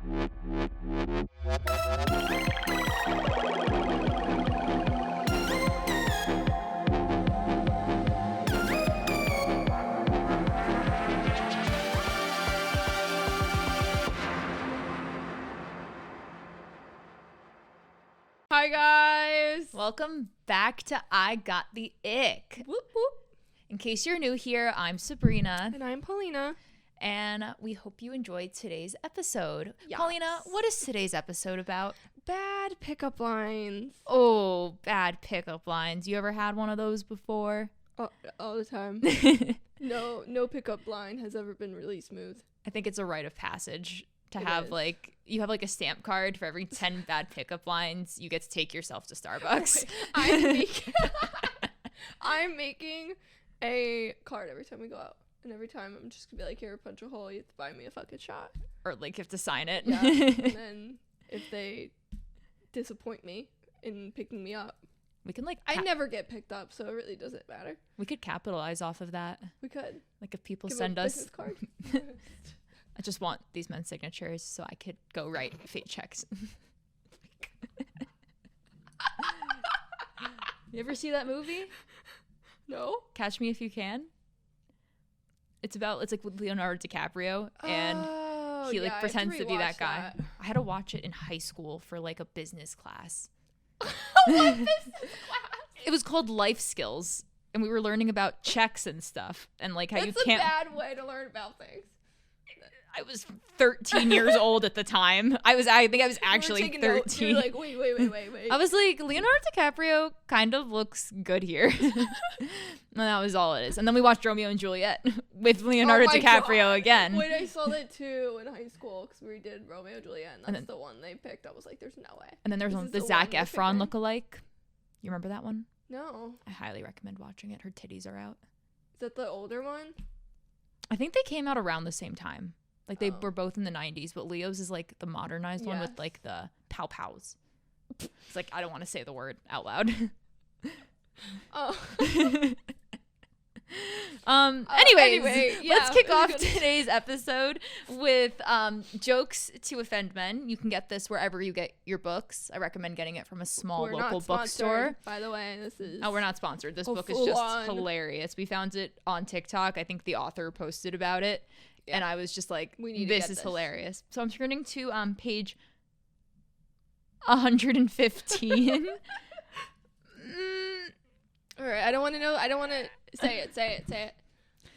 Hi guys! Welcome back to I Got the Ick. Whoop whoop. In case you're new here, I'm Sabrina. And I'm Paulina. And we hope you enjoyed today's episode. Yes. Paulina, what is today's episode about? Bad pickup lines. Oh, bad pickup lines. You ever had one of those before? All the time. No pickup line has ever been really smooth. I think it's a rite of passage to It have is. you have like a stamp card for every 10 bad pickup lines. You get to take yourself to Starbucks. I'm making a card every time we go out. And every time I'm just gonna be like, here, punch a hole, you have to buy me a fucking shot. Or like you have to sign it. Yeah. And then if they disappoint me in picking me up, We can I never get picked up, so it really doesn't matter. we could capitalize off of that. We could. Like if people Give send a us business card. I just want these men's signatures so I could go write fake checks. You ever see that movie? No? Catch Me If You Can? It's like with Leonardo DiCaprio and he like pretends to be that guy. I had to watch it in high school for like a business class. What business class? It was called Life Skills and we were learning about checks and stuff and like how That's you can't. a bad way to learn about things. I was 13 years old at the time. I think I was actually 13. Notes. You're like, wait. I was like, Leonardo DiCaprio kind of looks good here. And that was all it is. And then we watched Romeo and Juliet with Leonardo DiCaprio God. again. Wait, I saw that too in high school because we did Romeo and Juliet, and that's the one they picked. I was like, there's no way. And then there's the Zac Efron lookalike. You remember that one? No. I highly recommend watching it. Her titties are out. Is that the older one? I think they came out around the same time. Like they were both in the 90s, but Leo's is like the modernized one with like the pow-pows. It's like, I don't want to say the word out loud. Oh. Anyways, yeah, let's kick off today's episode with jokes to offend men. You can get this wherever you get your books. I recommend getting it from a small local bookstore. By the way, this is. Oh, we're not sponsored. This book is just hilarious. We found it on TikTok. I think the author posted about it. Yeah. And I was just like, this is hilarious. So I'm turning to page 115. All right, I don't want to know. I don't want to say it.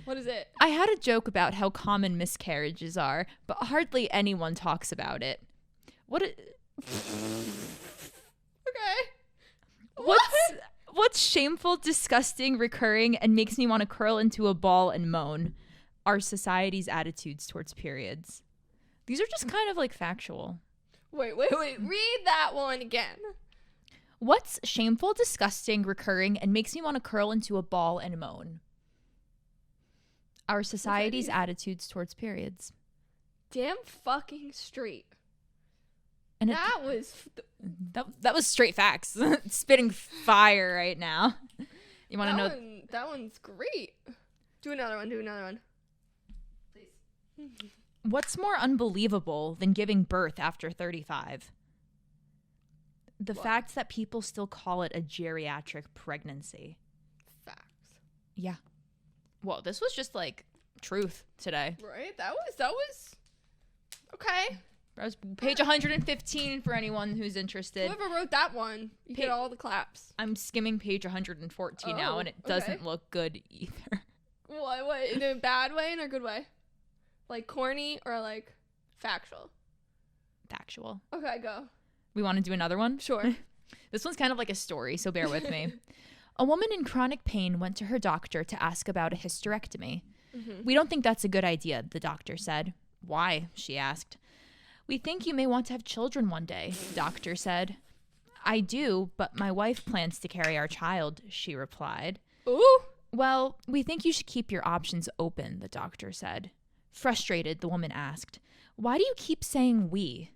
What is it? I had a joke about how common miscarriages are, but hardly anyone talks about it. Okay. What's shameful, disgusting, recurring, and makes me want to curl into a ball and moan? Our society's attitudes towards periods. These are just kind of like factual. Wait. Read that one again. What's shameful, disgusting, recurring, and makes me want to curl into a ball and moan? Our society's attitudes towards periods. Damn fucking straight. And that was straight facts. Spitting fire right now. You want to know? That one's great. Do another one. What's more unbelievable than giving birth after 35? The fact that people still call it a geriatric pregnancy. Facts. Yeah. Well, this was just like truth today. Right? That was okay. That was page 115 for anyone who's interested. Whoever wrote that one, you get all the claps. I'm skimming page 114 now, and it doesn't look good either. What? In a bad way, in a good way? Like corny or like factual? Factual. Okay, go. We want to do another one? Sure. This one's kind of like a story, so bear with me. A woman in chronic pain went to her doctor to ask about a hysterectomy. Mm-hmm. We don't think that's a good idea, the doctor said. Why? She asked. We think you may want to have children one day, the doctor said. I do, but my wife plans to carry our child, she replied. Ooh. Well, we think you should keep your options open, the doctor said. Frustrated, the woman asked, why do you keep saying we?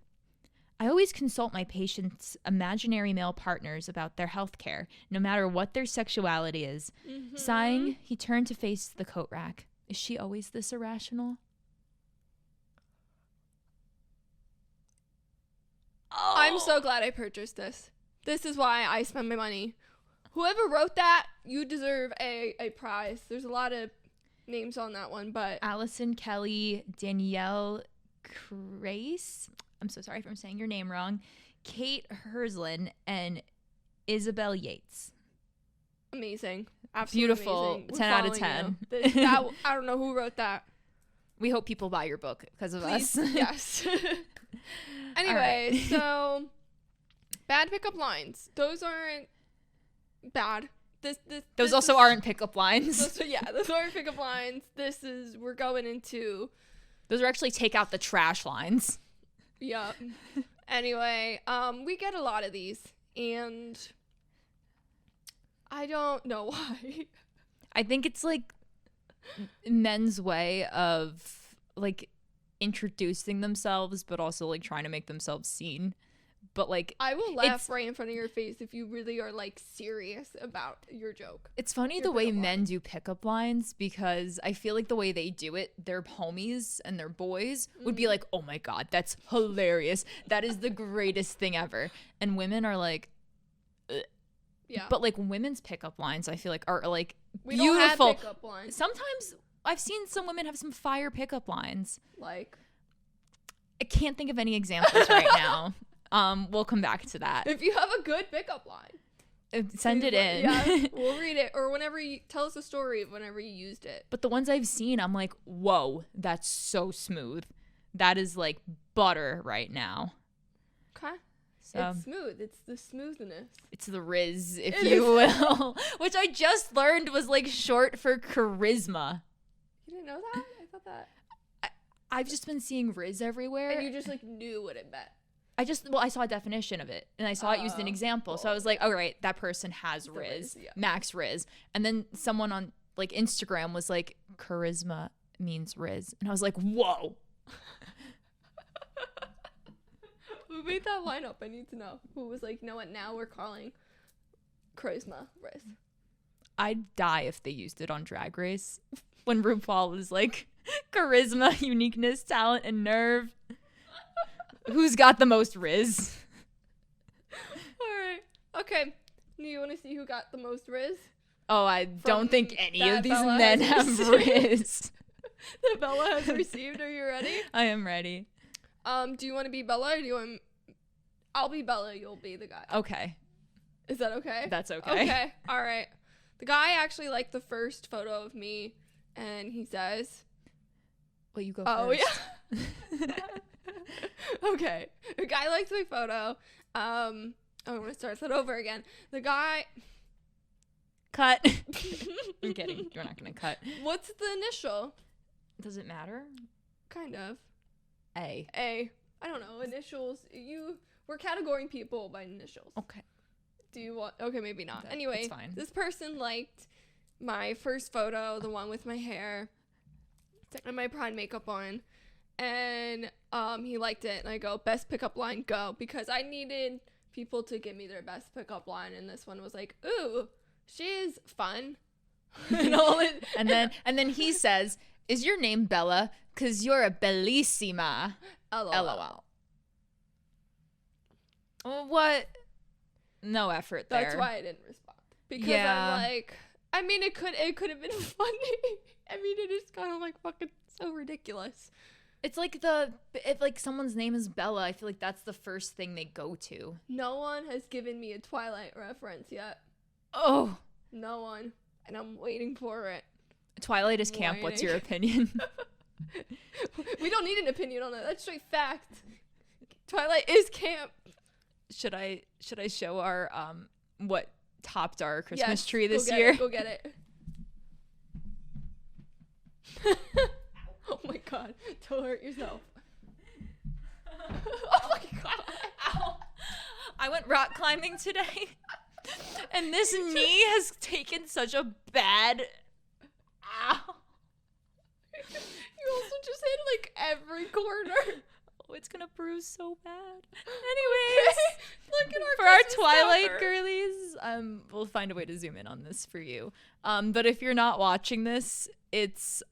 I always consult my patients' imaginary male partners about their health care, no matter what their sexuality is. Mm-hmm. Sighing, he turned to face the coat rack. Is she always this irrational? I'm so glad I purchased this. This is why I spend my money. Whoever wrote that, you deserve a prize. There's a lot of names on that one, but Allison Kelly, Danielle Crace, I'm so sorry if I'm saying your name wrong, Kate Herslin, and Isabel Yates. Amazing. Absolutely Beautiful. amazing. 10 out of 10. I don't know who wrote that. We hope people buy your book because of Please, us. Yes. Anyway, Right. So bad pickup lines. Those aren't bad. Those also aren't pickup lines. Those aren't pickup lines. We're going into. Those are actually take out the trash lines. Yeah. Anyway, we get a lot of these, and I don't know why. I think it's like men's way of like introducing themselves, but also like trying to make themselves seen. But like, I will laugh right in front of your face if you really are like serious about your joke. it's funny the way men do pickup lines, because I feel like the way they do it, their homies and their boys would be like, oh my God, that's hilarious. That is the greatest thing ever. And women are like, ugh. Yeah. But like women's pickup lines, I feel like are like We beautiful. don't have pickup lines. Sometimes I've seen some women have some fire pickup lines. Like, I can't think of any examples right now. We'll come back to that. if you have a good pickup line, Send please it in. Yeah, we'll read it. Or whenever you tell us a story of whenever you used it. But the ones I've seen, I'm like, whoa, that's so smooth. That is like butter right now. Okay. So It's smooth. It's the smoothness. it's the rizz, if It you is. will, which I just learned was like short for charisma. You didn't know that? I thought that. I've just been seeing rizz everywhere. And you just like knew what it meant. I saw a definition of it, and I saw it used an example. So I was like, all right, that person has The rizz, yeah. max rizz. And then someone on like Instagram was like, charisma means rizz. And I was like, whoa. Who made that line up? I need to know. Who was like, you know what? Now we're calling charisma Riz. I'd die if they used it on Drag Race. When RuPaul was like, charisma, uniqueness, talent, and nerve. Who's got the most rizz? All right. Okay. Do you want to see who got the most Riz? Oh, I don't think any of that these Bella men has have received. rizz. That Bella has received. Are you ready? I am ready. Do you want to be Bella or do you want? I'll be Bella. You'll be the guy. Okay. Is that okay? That's okay. Okay. All right. The guy actually liked the first photo of me, and he says, Well, you go "Oh first. yeah." Okay. The guy likes my photo. I'm gonna start that over again. The guy. Cut. I'm kidding. You're not going to cut. What's the initial? Does it matter? Kind of. A. A. I don't know. Initials. We're categorizing people by initials. Okay. Do you want? Okay, maybe not. That's Anyway, fine. this person liked my first photo, the one with my hair and my pride makeup on, and he liked it. And I go, best pickup line, go, because I needed people to give me their best pickup line, and this one was like, ooh, she's fun. And then he says, "Is your name Bella? 'Cause you're a bellissima." LOL. What? No effort there. That's why I didn't respond, because Yeah. I'm like, I mean, it could have been funny. I mean, it is kind of like fucking so ridiculous. It's like if like someone's name is Bella, I feel like that's the first thing they go to. No one has given me a Twilight reference yet. Oh, No one, and I'm waiting for it. Twilight is camp. What's your opinion? We don't need an opinion on that. That's straight fact. Twilight is camp. Should I show our what topped our Christmas Yes, tree go this get year? it, go get it. Oh my god. Don't hurt yourself. Oh my god. Ow. I went rock climbing today, and this knee has taken such a bad. Ow. You also just hit like every corner. Oh, it's gonna bruise so bad. Anyways, Look at our for our Christmas Twilight cover. girlies, we'll find a way to zoom in on this for you. But if you're not watching this, it's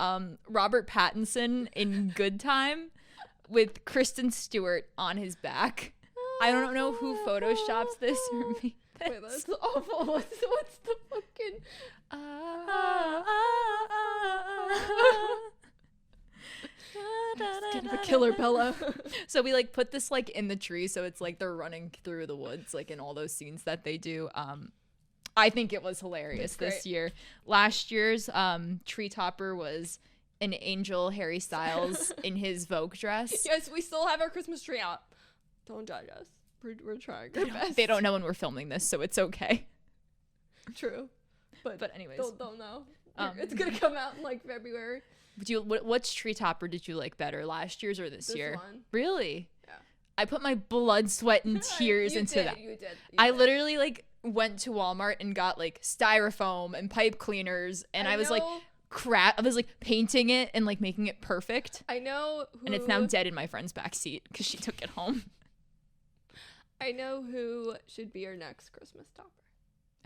Robert Pattinson in Good Time with Kristen Stewart on his back. I don't know who photoshops this or me. Wait, that's awful. What's the fucking... Kind of a killer, Bella. So we like put this like in the tree, so it's like they're running through the woods, like in all those scenes that they do. I think it was hilarious this year. Last year's tree topper was an angel Harry Styles in his Vogue dress. Yes, we still have our Christmas tree out. Don't judge us. We're trying our best. They don't know when we're filming this, so it's okay. True. But anyways. Don't know. It's going to come out in like February. Which tree topper did you like better, last year's or this year? One. Really? Yeah. I put my blood, sweat, and tears into that. You did. I literally like went to Walmart and got like styrofoam and pipe cleaners, and I was like painting it and like making it perfect. I know who, and it's now dead in my friend's backseat because she took it home. I know who should be our next Christmas topper.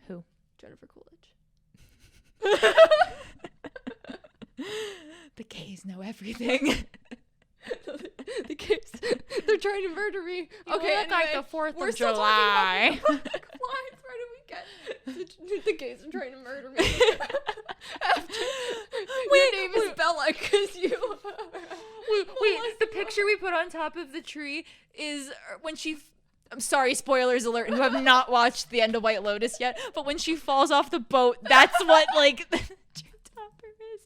Who? Jennifer Coolidge. The gays know everything. The gays, they're trying to murder me. Okay, anyway, like the 4th we're of still July. Talking about lines. Where do we get the gays are trying to murder me? Your name is Bella because you. Wait, the picture we put on top of the tree is when she. I'm sorry, spoilers alert, who have not watched the end of White Lotus yet, but when she falls off the boat, that's what like the tree topper is.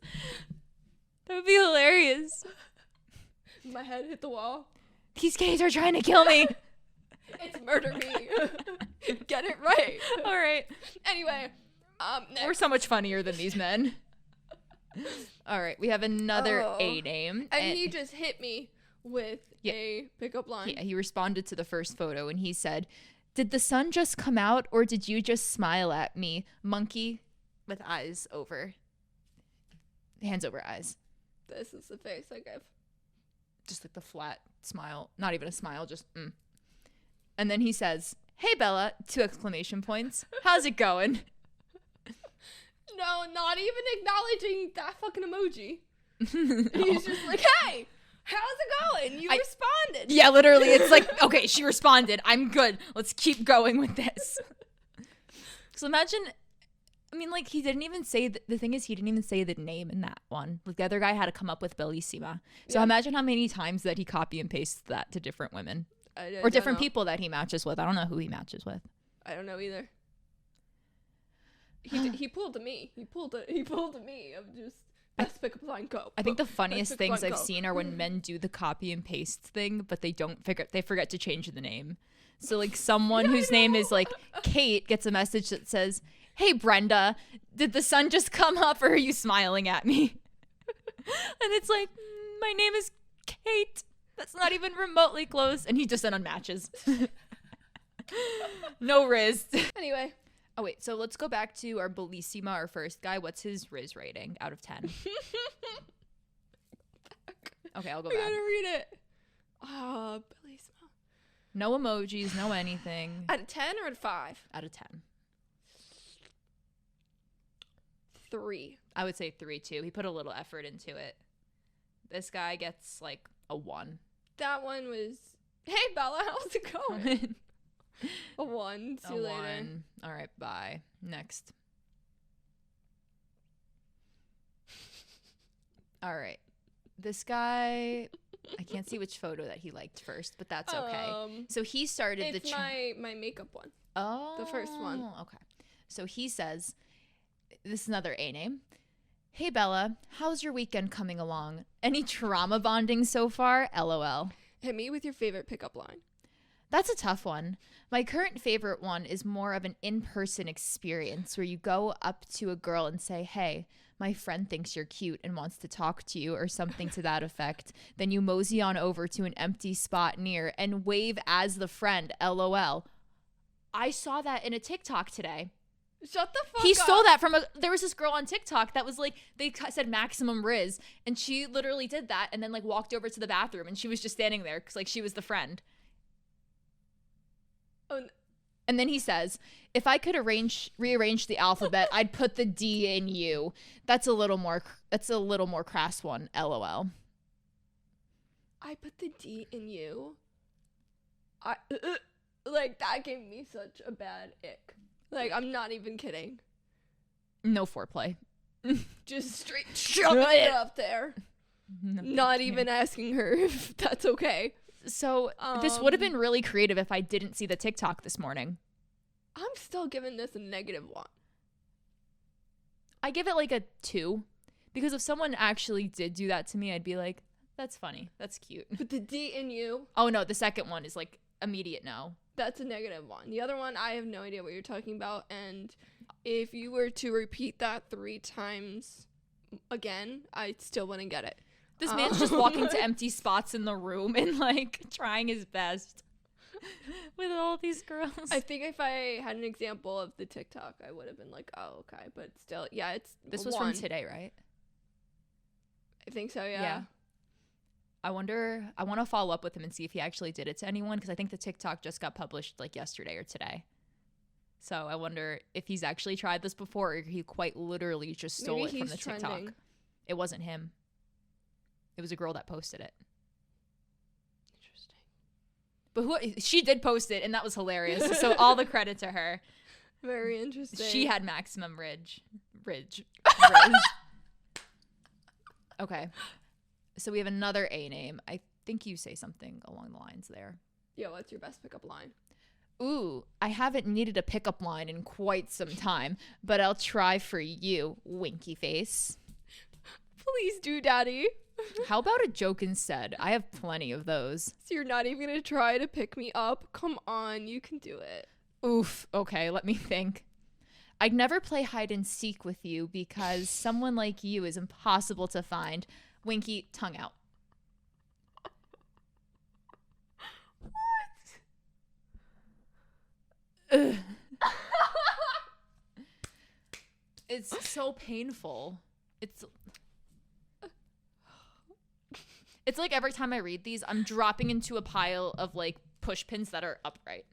That would be hilarious. My head hit the wall. These gays are trying to kill me. It's murder me. Get it right. All right. Anyway, next. We're so much funnier than these men. All right, we have another A name. And he just hit me with a pickup line. Yeah, he responded to the first photo and he said, "Did the sun just come out or did you just smile at me? Monkey with eyes over. Hands over eyes." This is the face I give. Just like the flat smile. Not even a smile, just And then he says, "Hey Bella," 2 exclamation points. "How's it going?" No, not even acknowledging that fucking emoji. No. He's just like, "Hey, how's it going? You responded." Yeah, literally. It's like, okay, she responded. I'm good. Let's keep going with this. So imagine, I mean, like, he didn't even say, the thing is, he didn't even say the name in that one. Like, the other guy had to come up with Bellissima. So imagine how many times that he copy and pastes that to different women. Or different people that he matches with. I don't know who he matches with. I don't know either. He pulled to me. He pulled to me of just best pickup line go. I think the funniest things I've seen are when men do the copy and paste thing, but they forget to change the name. So like someone whose name is like Kate gets a message that says, "Hey Brenda, did the sun just come up or are you smiling at me?" And it's like, my name is Kate. That's not even remotely close. And he just then unmatches. No rizz. Anyway. Oh, wait. So let's go back to our Bellissima, our first guy. What's his rizz rating out of 10? Okay, I'll go back. I gotta read it. Oh, Bellissima. No emojis, no anything. Out of 10 or out of 5? Out of 10. 3. I would say 3 too. He put a little effort into it. This guy gets like a 1. That one was, "Hey Bella, how's it going?" A 1. See you later. 1. All right, bye. Next. All right. This guy, I can't see which photo that he liked first, but that's okay. So he started it's my makeup one. Oh. The first one. Okay. So he says, this is another A name. "Hey Bella, how's your weekend coming along? Any trauma bonding so far? LOL." Hit me with your favorite pickup line. That's a tough one. My current favorite one is more of an in-person experience where you go up to a girl and say, "Hey, my friend thinks you're cute and wants to talk to you," or something to that effect. Then you mosey on over to an empty spot near and wave as the friend, LOL. I saw that in a TikTok today. Shut the fuck up. He stole that from there was this girl on TikTok that was like, they said maximum rizz, and she literally did that and then like walked over to the bathroom and she was just standing there because like she was the friend. Oh, and then he says, "If I could rearrange the alphabet, I'd put the D in you." That's a little more crass one, LOL. I put the D in you. Like, that gave me such a bad ick. Like, I'm not even kidding. No foreplay. Just straight shoving it up there. No, Not even asking her if that's okay. So this would have been really creative if I didn't see the TikTok this morning. I'm still giving this a -1. I give it like a 2. Because if someone actually did do that to me, I'd be like, that's funny. That's cute. But the D in you, Oh, no. The second one is like immediate no. that's a -1. The other one, I have no idea what you're talking about. And if you were to repeat that 3 times again, I still wouldn't get it. This man's just walking to empty spots in the room and like trying his best with all these girls. I think if I had an example of the TikTok, I would have been like, oh, okay. But still, yeah, it's This was 1. from today, right? I think so, yeah. I want to follow up with him and see if he actually did it to anyone, because I think the TikTok just got published like yesterday or today. So I wonder if he's actually tried this before, or he quite literally just stole it from the TikTok. Trending. It wasn't him. It was a girl that posted it. Interesting. But she did post it, and that was hilarious. So all the credit to her. Very interesting. She had maximum ridge. Okay. So we have another A name. I think you say something along the lines there. Yeah, what's your best pickup line? Ooh, I haven't needed a pickup line in quite some time, but I'll try for you, winky face. Please do, Daddy. How about a joke instead? I have plenty of those. So you're not even going to try to pick me up? Come on, you can do it. Oof. Okay, let me think. I'd never play hide and seek with you because someone like you is impossible to find. Winky, tongue out. Ugh. It's so painful. It's like every time I read these, I'm dropping into a pile of like push pins that are upright.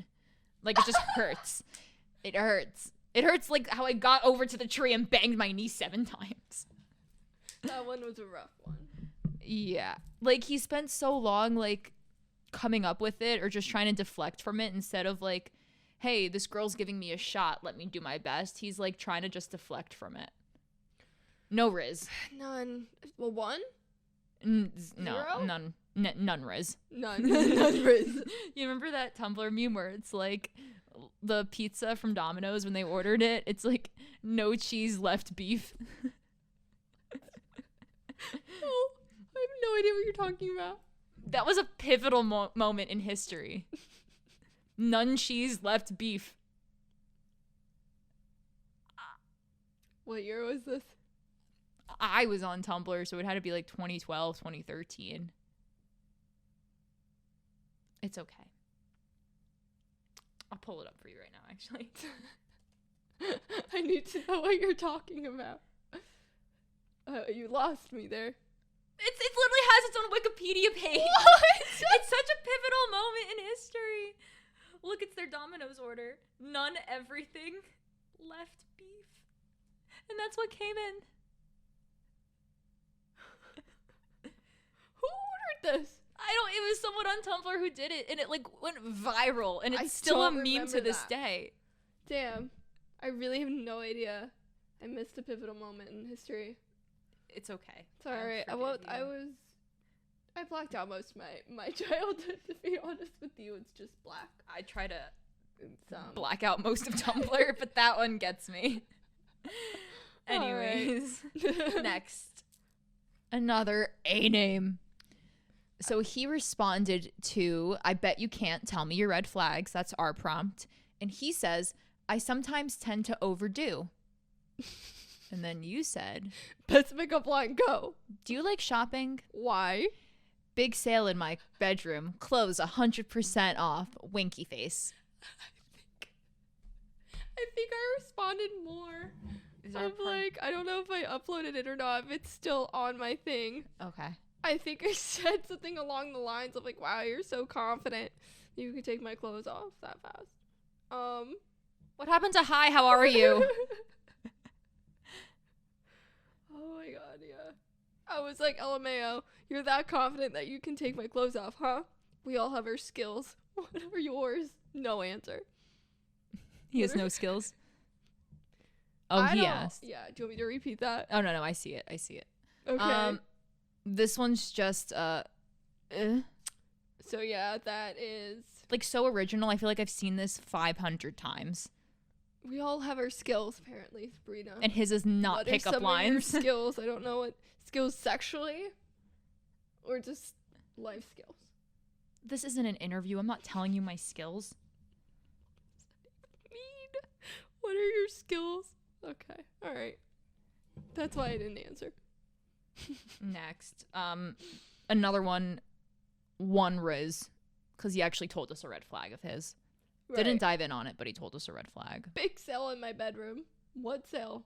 Like, it just hurts. It hurts. It hurts like how I got over to the tree and banged my knee 7 times. That one was a rough one. Yeah. Like, he spent so long like coming up with it or just trying to deflect from it instead of like, hey, this girl's giving me a shot, let me do my best. He's like trying to just deflect from it. No rizz. None. Well, 1? No, Zero? none. None rizz. None. None Rizz. You remember that Tumblr meme where it's like the pizza from Domino's when they ordered it? It's like no cheese, left beef. Oh, I have no idea what you're talking about. That was a pivotal moment in history. None cheese, left beef. What year was this? I was on Tumblr, so it had to be like 2012, 2013. It's okay. I'll pull it up for you right now, actually. I need to know what you're talking about. You lost me there. It literally has its own Wikipedia page. What? It's such a pivotal moment in history. Look, it's their Domino's order. None everything, left beef. And that's what came in. Who ordered this? It was someone on Tumblr who did it, and it like went viral, and it's I still a don't meme to remember this that. day. Damn. I really have no idea. I missed a pivotal moment in history. It's okay. It's alright. I blacked out most of my childhood, to be honest with you. It's just black. I try to It's, black out most of Tumblr, but that one gets me. Anyways, next. Another A name. So he responded to, I bet you can't tell me your red flags. That's our prompt. And he says, I sometimes tend to overdo. And then you said, best pickup line, go. do you like shopping? Why? Big sale in my bedroom. Clothes 100% off. Winky face. I think I responded more. I'm like, I don't know if I uploaded it or not. If it's still on my thing. Okay. I think I said something along the lines of like, wow, you're so confident you can take my clothes off that fast. What happened to hi, how are you? Oh my god, yeah. I was like, LMAO, you're that confident that you can take my clothes off, huh? We all have our skills. What are yours? No answer. He has no skills. Oh, he asked. Yeah, do you want me to repeat that? Oh, no, I see it. Okay. This one's just, So, yeah, that is... like, so original. I feel like I've seen this 500 times. We all have our skills, apparently, Sabrina. And his is not what pickup are some lines. Of your skills? I don't know what... Skills sexually? Or just life skills? This isn't an interview. I'm not telling you my skills. Mean. What are your skills? Okay. All right. That's why I didn't answer. Next. Another one rizz. Because he actually told us a red flag of his. Right. Didn't dive in on it, but he told us a red flag. Big sale in my bedroom. What sale?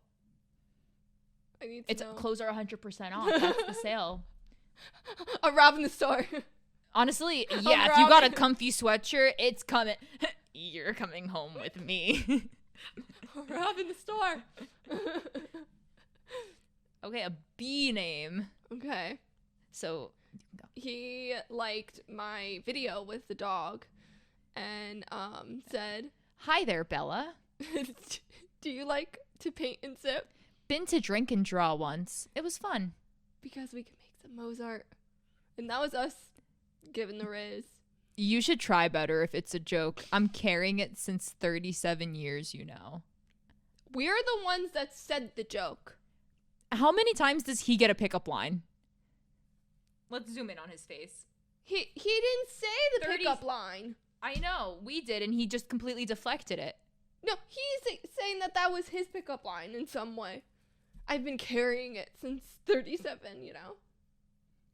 I need to know. Clothes are 100% off. That's the sale. I'm robbing the store. Honestly, yeah, if you got a comfy sweatshirt, it's coming. You're coming home with me. I'm robbing the store. Okay, a B name. Okay. So, go. He liked my video with the dog and said, "Hi there, Bella. do you like to paint and sip? Been to drink and draw once. It was fun. Because we can make some Mozart." And that was us giving the rizz. You should try better if it's a joke. I'm carrying it since 37 years, you know. We're the ones that said the joke. How many times does he get a pickup line? Let's zoom in on his face. He didn't say the 30 pickup line. I know, we did, and he just completely deflected it. No, he's saying that was his pickup line in some way. I've been carrying it since 37, you know?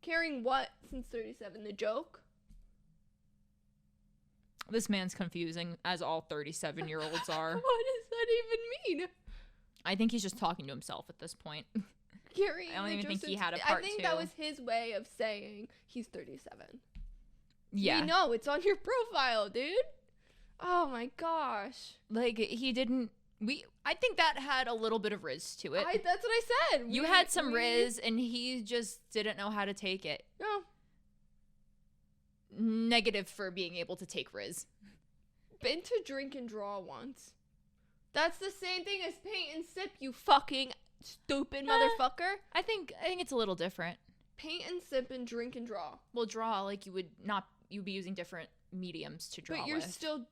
Carrying what since 37? The joke? This man's confusing, as all 37-year-olds are. What does that even mean? I think he's just talking to himself at this point. Carrying I don't the even joke think he since- had a part I think two. that was his way of saying he's 37. Yeah. No, it's on your profile, dude. Oh my gosh. Like, he didn't... I think that had a little bit of rizz to it. That's what I said. You had some rizz, and he just didn't know how to take it. No. Negative for being able to take rizz. Been to drink and draw once. That's the same thing as paint and sip, you fucking stupid motherfucker. I think it's a little different. Paint and sip and drink and draw. Well, draw, like, you'd be using different mediums to draw But you're with. still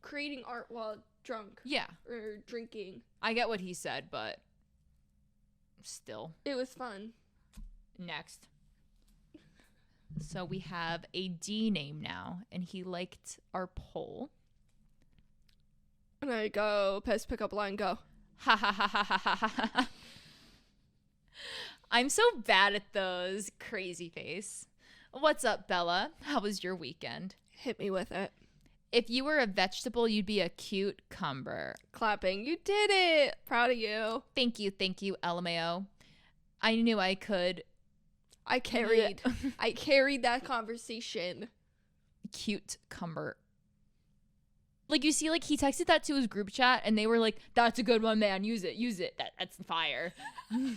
creating art while drunk. Yeah. Or drinking. I get what he said, but still. It was fun. Next. So we have a D name now, and he liked our poll. And I go, best pickup line, go. Ha ha ha ha ha ha ha. I'm so bad at those. Crazy face. What's up, Bella? How was your weekend? Hit me with it. If you were a vegetable, you'd be a cucumber. Clapping. You did it. Proud of you. Thank you, LMAO. I knew I could. I carried that conversation. Cucumber. Like, you see, like, he texted that to his group chat, and they were like, "That's a good one, man. Use it. That's fire." I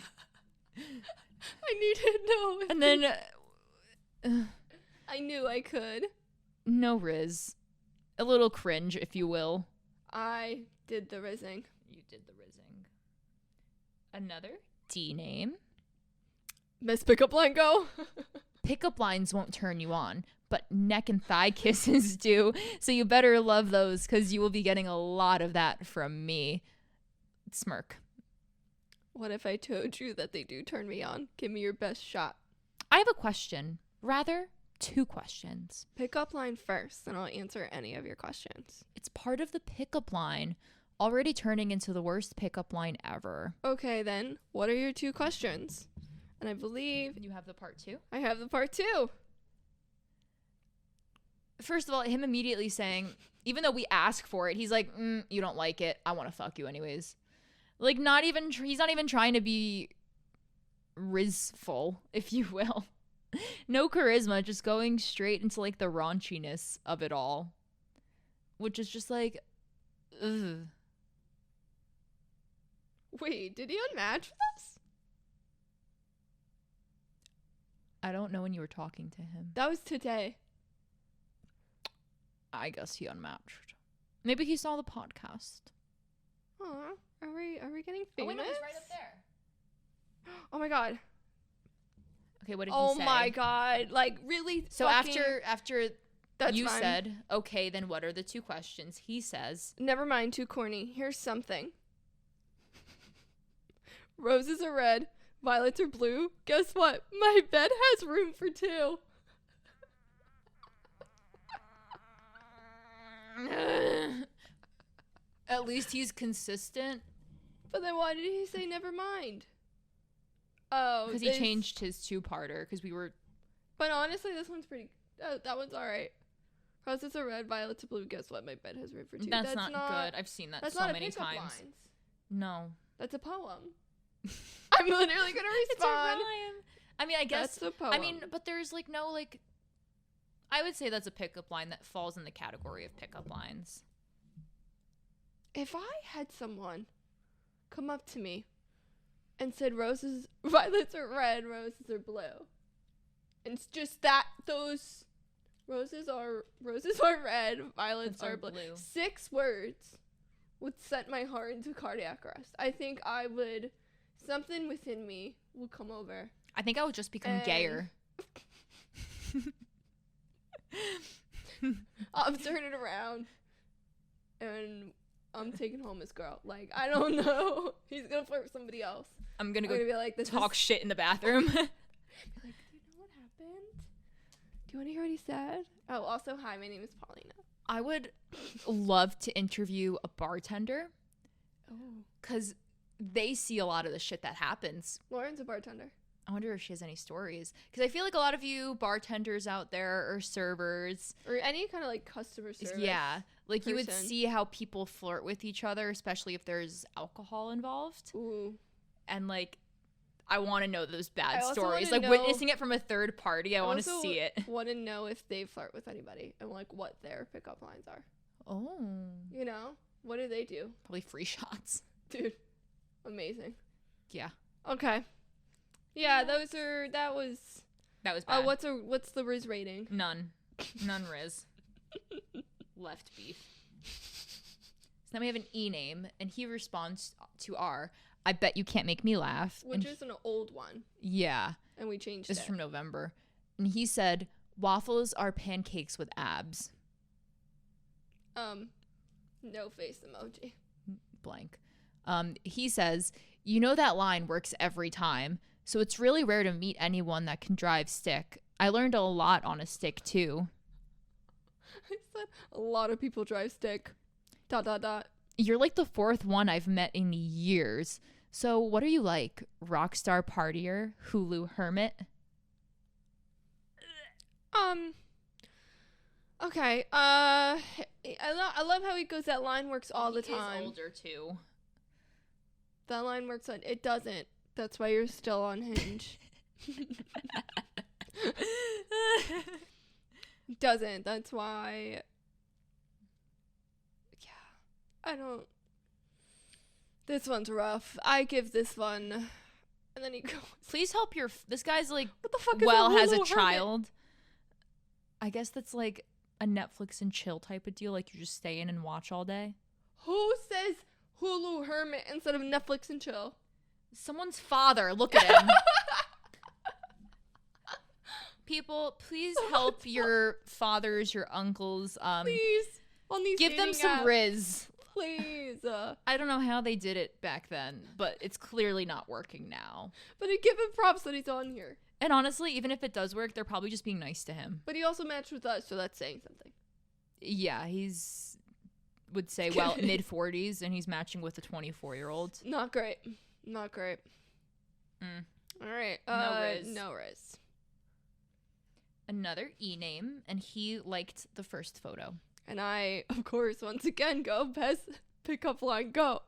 need to know. And then I knew I could. no rizz. A little cringe, if you will. I did the rizzing. You did the rizzing. Another D name. Best pickup line, go. Pickup lines won't turn you on, but neck and thigh kisses do. So you better love those, because you will be getting a lot of that from me. Smirk. What if I told you that they do turn me on? Give me your best shot. I have a question. Rather, 2 questions. Pickup line first, and I'll answer any of your questions. It's part of the pickup line, already turning into the worst pickup line ever. Okay, then. What are your 2 questions? And I believe You have the part 2? I have the part 2. First of all, him immediately saying, even though we ask for it, he's like, "You don't like it. I want to fuck you anyways." Like, he's not even trying to be rizzful, if you will. No charisma, just going straight into, like, the raunchiness of it all. Which is just like, ugh. Wait, did he unmatch with us? I don't know when you were talking to him. That was today. I guess he unmatched. Maybe he saw the podcast. Aw, are we getting famous? Oh, wait, no, he's right up there. Oh my god. Okay, what did he Oh say? my god. Like, really? So after That's you fine. said, okay, then what are the 2 questions? He says, Never mind, too corny. Here's something. Roses are red, violets are blue. Guess what? My bed has room for 2. at least he's consistent. But then why did he say never mind? Oh, Because he changed his 2-parter because we were... But honestly, this one's pretty... that one's alright. Roses are red, violets are blue. Guess what? My bed has room for 2. That's not good. I've seen that so many times. Lines. No. That's a poem. I'm literally gonna respond. It's a rhyme. I mean, I guess... That's a poem. I mean, but there's like no like... I would say that's a pickup line that falls in the category of pickup lines. If I had someone come up to me and said violets are red, roses are blue, and it's just that those roses are red, violets are blue. 6 words would set my heart into cardiac arrest. I think something within me would come over. I think I would just become gayer. I'm turning around and I'm taking home his girl. Like, I don't know. He's gonna flirt with somebody else. I'm gonna go be like, talk shit in the bathroom. Be like, do you know what happened? Do you want to hear what he said? Oh, also, hi, my name is Paulina. I would love to interview a bartender. Oh. Because they see a lot of the shit that happens. Lauren's a bartender. I wonder if she has any stories. Because I feel like a lot of you bartenders out there or servers. Or any kind of like customer service. Yeah. Like you would person. see how people flirt with each other, especially if there's alcohol involved. Ooh. And like, I want to know those bad also stories. wanna Like witnessing it from a third party, I want to see it. Want to know if they flirt with anybody and like what their pickup lines are. Oh. You know? What do they do? Probably free shots. Dude. Amazing. Yeah. Okay. Yeah, that was bad. What's the rizz rating? None rizz. Left beef. So then we have an E name, and he responds to R. I bet you can't make me laugh. Which is an old one. Yeah. And we changed This it. is from November. And he said, waffles are pancakes with abs. No face emoji. Blank. He says, you know that line works every time, so it's really rare to meet anyone that can drive stick. I learned a lot on a stick, too. I said a lot of people drive stick. ... You're like the 4th one I've met in years. So what are you like? Rockstar partier? Hulu hermit? Okay. I love how he goes, that line works all the time. He is older, too. That line works on... It doesn't. That's why you're still on Hinge. It doesn't. That's why... Yeah. I don't... This one's rough. I give this one... And then he goes... Please help this guy's like... What the fuck is has a Hulu child. Hermit? I guess that's like a Netflix and chill type of deal. Like you just stay in and watch all day. Who says Hulu Hermit instead of Netflix and chill? Someone's father. Look at him. People, please help your fathers, your uncles. Please. On these give them some apps. rizz. Please. I don't know how they did it back then, but it's clearly not working now. But I give him props that he's on here. And honestly, even if it does work, they're probably just being nice to him. But he also matched with us, so that's saying something. Yeah, would say, well, mid-40s, and he's matching with a 24-year-old. Not great. Not great. All right. No rizz. Another E name, and he liked the first photo. And I, of course, once again, go best pickup line, go.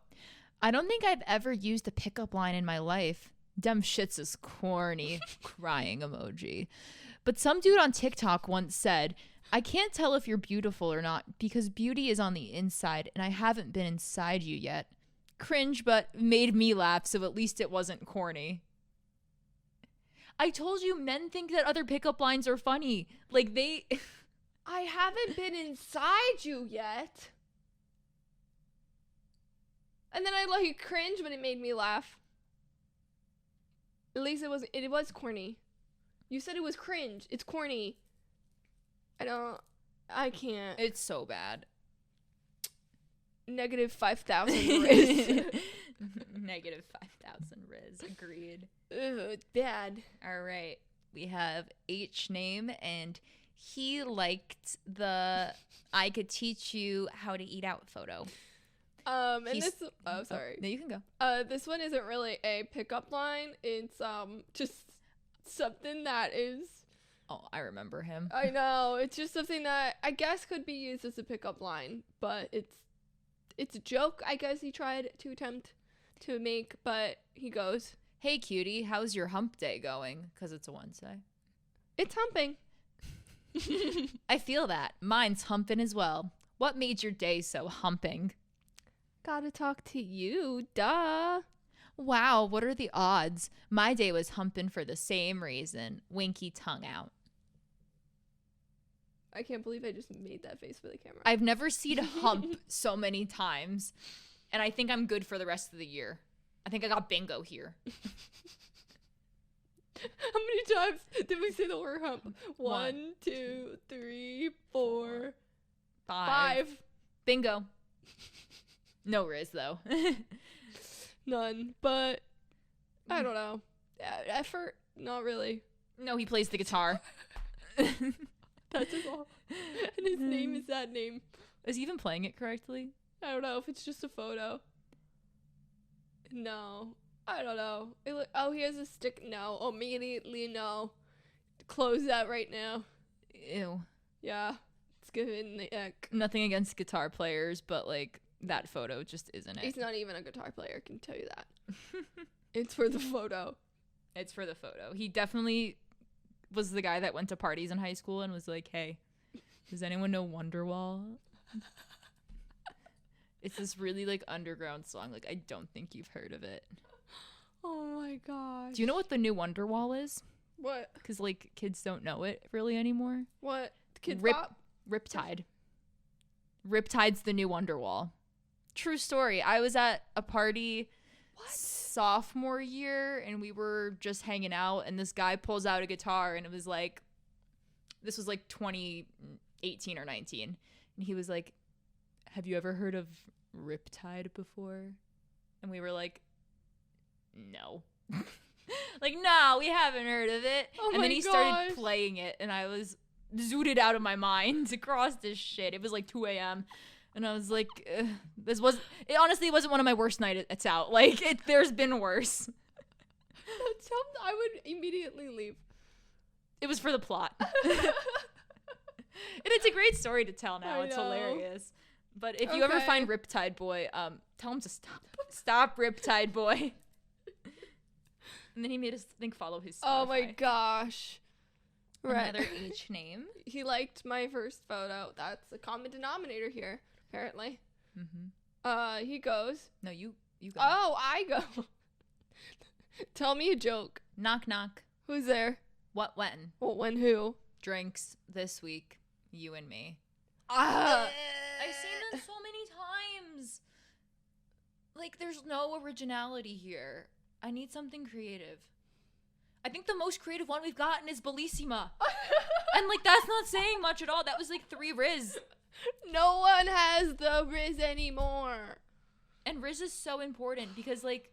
I don't think I've ever used a pickup line in my life. Dem shits is corny. Crying emoji. But some dude on TikTok once said, I can't tell if you're beautiful or not because beauty is on the inside and I haven't been inside you yet. Cringe, but made me laugh, so at least it wasn't corny. I told you men think that other pickup lines are funny. Like I haven't been inside you yet. And then I like cringe, but it made me laugh. At least it was corny. You said it was cringe. It's corny. I can't. It's so bad. Negative 5,000 rizz. Negative 5,000 rizz. Agreed. Ugh, it's bad. All right. We have H name, and he liked the I could teach you how to eat out photo. And sorry. No, you can go. This one isn't really a pickup line. It's just something that is. Oh, I remember him. I know. It's just something that I guess could be used as a pickup line, but it's a joke. I guess he tried to attempt to make, but he goes, "Hey, cutie, how's your hump day going?" Because it's a Wednesday. It's humping. I feel that. Mine's humping as well. What made your day so humping? Gotta talk to you, duh. Wow, what are the odds? My day was humping for the same reason. Winky tongue out. I can't believe I just made that face for the camera. I've never seen a hump so many times, and I think I'm good for the rest of the year. I think I got bingo here. How many times did we say the word hump? 1, 2, 3, 4, 5. Bingo. No rizz, though. None, but I don't know. Effort, not really. No, he plays the guitar. That's his all. And his name is that name. Is he even playing it correctly? I don't know if it's just a photo. No. I don't know. He has a stick. No. Immediately no. Close that right now. Ew. Yeah. It's giving the ick. Nothing against guitar players, but like that photo just isn't it. He's not even a guitar player, I can tell you that. It's for the photo. It's for the photo. He definitely was the guy that went to parties in high school and was like, "Hey, does anyone know Wonderwall?" It's this really like underground song. Like, I don't think you've heard of it. Oh my gosh. Do you know what the new Wonderwall is? What? Because like kids don't know it really anymore. What? Kids Bop? Riptide. Riptide's the new Wonderwall. True story. I was at a party sophomore year and we were just hanging out and this guy pulls out a guitar and it was like, this was like 2018 or 19. And he was like, "Have you ever heard of Riptide before?" And we were like, "No." Like, "No, we haven't heard of it." Oh and then my he gosh. started playing it and I was zooted out of my mind across this shit. It was like 2 a.m. And I was like, it honestly wasn't one of my worst nights out. Like, there's been worse. I would immediately leave. It was for the plot. And it's a great story to tell now. I It's know. hilarious. But if you ever find Riptide Boy, tell him to stop. Stop, Riptide Boy. And then he made us follow his Spotify. Oh my gosh. Another H name. He liked my first photo. That's a common denominator here, apparently. Mm-hmm. He goes. No, you go. Oh, I go. Tell me a joke. Knock, knock. Who's there? What, when? Well, when who? Drinks this week. You and me. Ah. I've seen this so many times. Like, there's no originality here. I need something creative. I think the most creative one we've gotten is Bellissima. And, like, that's not saying much at all. That was, like, 3 rizz. No one has the rizz anymore. And rizz is so important because, like,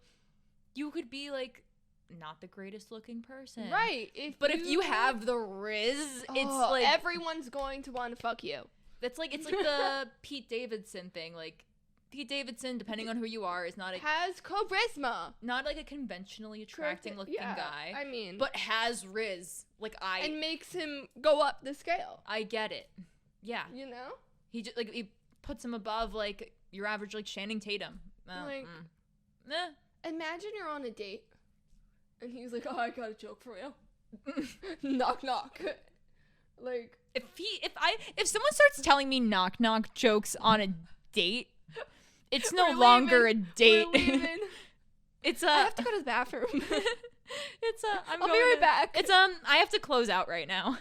you could be, like, not the greatest looking person. Right. But if you have the rizz, it's, like... everyone's going to want to fuck you. It's like the Pete Davidson thing. Like, Pete Davidson, depending on who you are, is not a... Has charisma. Not, like, a conventionally attracting-looking guy. I mean... But has rizz. Like, And makes him go up the scale. I get it. Yeah. You know? He just, like, he puts him above, like, your average, like, Channing Tatum. Imagine you're on a date. And he's like, "Oh, I got a joke for you." Knock, knock. Like... If someone starts telling me knock knock jokes on a date, it's no We're longer leaving. a date. We're leaving. It's I have to go to the bathroom. I'll be right back. I have to close out right now.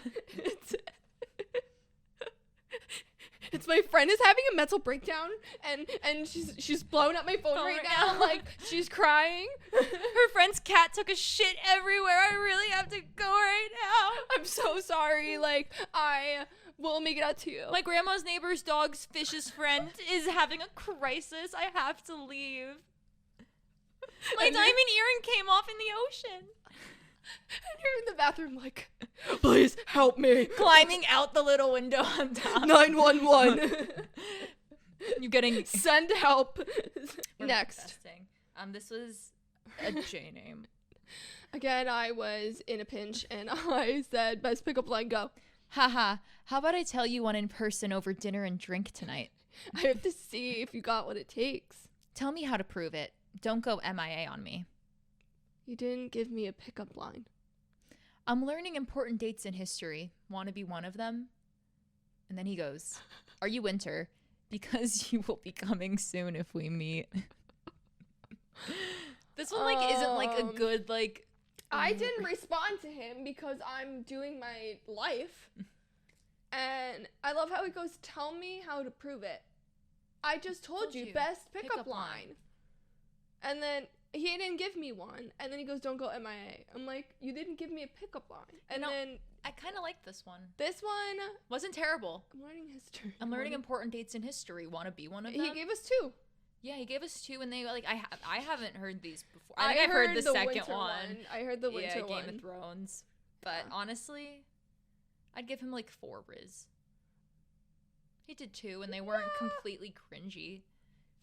It's my friend is having a mental breakdown, and she's blowing up my phone right now. Like, she's crying. Her friend's cat took a shit everywhere. I really have to go right now. I'm so sorry. Like, I will make it out to you. My grandma's neighbor's dog's fish's friend is having a crisis. I have to leave. My diamond earring came off in the ocean. And you're in the bathroom like, please help me. Climbing out the little window on top. 911. You getting... Send help. Next. This was a J name. Again, I was in a pinch and I said, best pickup line, go. Haha. How about I tell you one in person over dinner and drink tonight? I have to see if you got what it takes. Tell me how to prove it. Don't go MIA on me. You didn't give me a pickup line. I'm learning important dates in history. Want to be one of them? And then he goes, are you Winter? Because you will be coming soon if we meet. This one, like, isn't, like, a good, like... I didn't respond to him because I'm doing my life. And I love how he goes, tell me how to prove it. I just told you, best pickup line. And then he didn't give me one. And then he goes, don't go MIA. I'm like, you didn't give me a pickup line. And then... I kind of like this one. This one... wasn't terrible. I'm learning history. I'm learning important dates in history. Want to be one of them? He gave us 2. Yeah, he gave us 2, and they, like, I haven't heard these before. I think I've heard the second one. I heard the winter one. Yeah, Game of Thrones. But honestly, I'd give him, like, 4 rizz. He did 2, and they weren't completely cringy.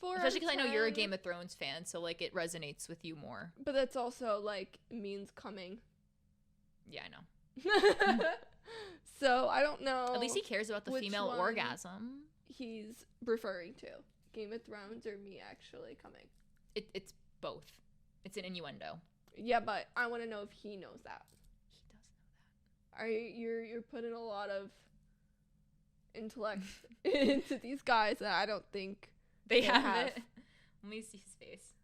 4 Especially because I know you're a Game of Thrones fan, so, like, it resonates with you more. But that's also, like, means coming. Yeah, I know. So, I don't know. At least he cares about the female orgasm. He's referring to Game of Thrones or me actually coming. It's both. It's an innuendo. Yeah, but I want to know if he knows that. He does know that. You're putting a lot of intellect into these guys that I don't think they have it. Let me see his face.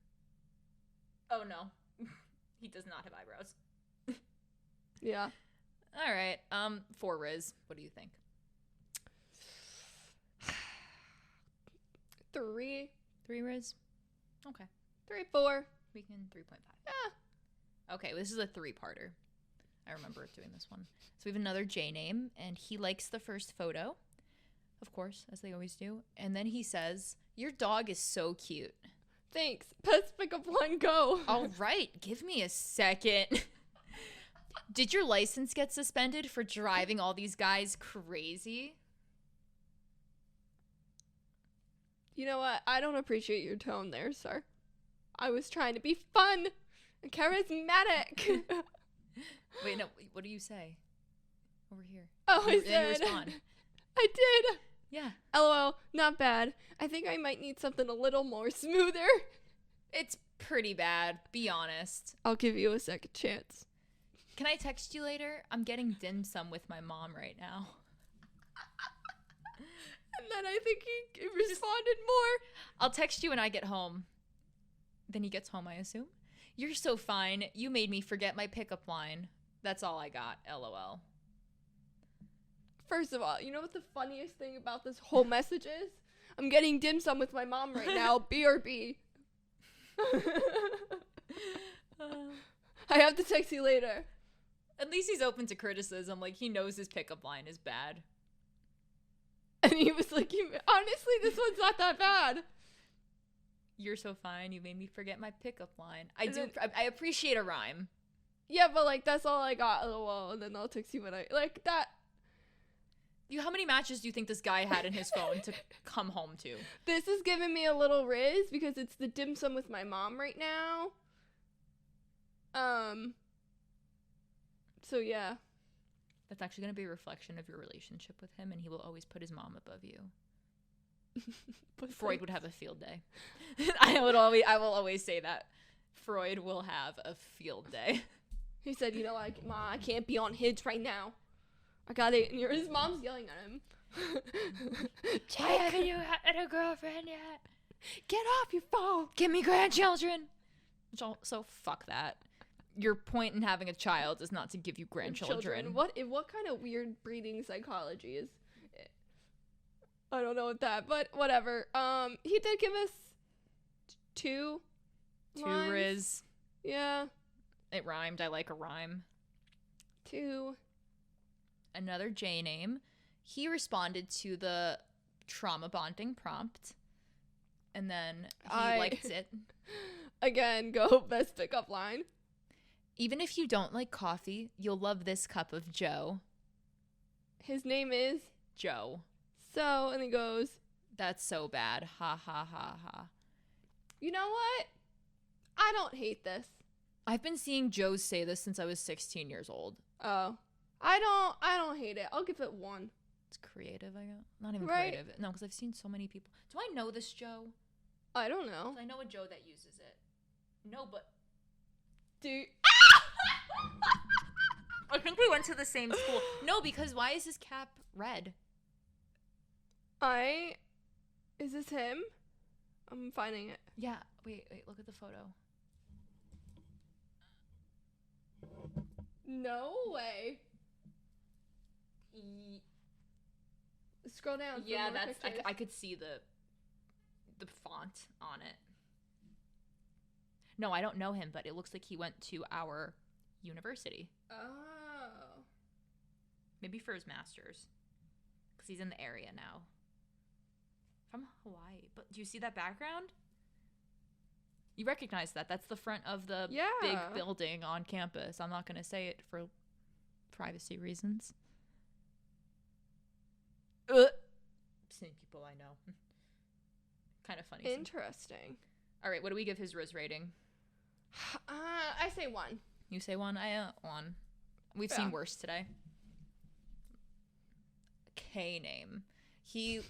Oh no. He does not have eyebrows. Yeah. All right. 4 rizz. What do you think? 3. 3 rizz? Okay. 3, 4. We can 3.5. Yeah. Okay, this is a 3-parter. I remember doing this one. So we have another J name, and he likes the first photo, of course, as they always do. And then he says, your dog is so cute. Thanks. Best pickup line, go. All right. Give me a second. Did your license get suspended for driving all these guys crazy? You know what? I don't appreciate your tone there, sir. I was trying to be fun and charismatic. Wait, no. What do you say? Over here. Oh, I said. Respond. I did. Yeah. LOL. Not bad. I think I might need something a little more smoother. It's pretty bad. Be honest. I'll give you a second chance. Can I text you later? I'm getting dim sum with my mom right now. And then I think he responded more. I'll text you when I get home. Then he gets home, I assume. You're so fine. You made me forget my pickup line. That's all I got. LOL. First of all, you know what the funniest thing about this whole message is? I'm getting dim sum with my mom right now. BRB. I have to text you later. At least he's open to criticism. Like, he knows his pickup line is bad. And he was like, honestly, this one's not that bad. You're so fine. You made me forget my pickup line. I appreciate a rhyme. Yeah, but, like, that's all I got. LOL. And then I'll text you when I, like, that. How many matches do you think this guy had in his phone to come home to? This is giving me a little rizz because it's the dim sum with my mom right now. So, yeah. That's actually going to be a reflection of your relationship with him, and he will always put his mom above you. Freud would have a field day. I will always say that. Freud will have a field day. He said, you know, like, Ma, I can't be on Hinge right now. I got it. And his mom's yelling at him. Why haven't you had a girlfriend yet? Get off your phone. Give me grandchildren. So fuck that. Your point in having a child is not to give you grandchildren. What kind of weird breeding psychology is it? I don't know what that, but whatever. He did give us two lines. rizz. Yeah. It rhymed. I like a rhyme. 2. Another J name. He responded to the trauma bonding prompt. And then he liked it. Again, go best pickup line. Even if you don't like coffee, you'll love this cup of Joe. His name is Joe. So, and he goes, That's so bad. Ha ha ha ha. you know what? I don't hate this. I've been seeing Joes say this since I was 16 years old. Oh. I don't hate it. I'll give it 1. It's creative, I guess. Not even Right. creative. No, because I've seen so many people. Do I know this Joe? I don't know. I know a Joe that uses it. No, but Dude. I think we went to the same school. No, because why is his cap red? Is this him? I'm finding it. Yeah. Wait, look at the photo. No way. Scroll down. Yeah, more that's pictures. I could see the font on it. No, I don't know him, but it looks like he went to our university. Oh. Maybe for his master's. Because he's in the area now. From Hawaii. But do you see that background? You recognize that. That's the front of the big building on campus. I'm not going to say it for privacy reasons. Same people I know. Kind of funny. Interesting. All right, what do we give his Rizz rating? I say 1. You say 1? I 1. We've seen worse today. K name. He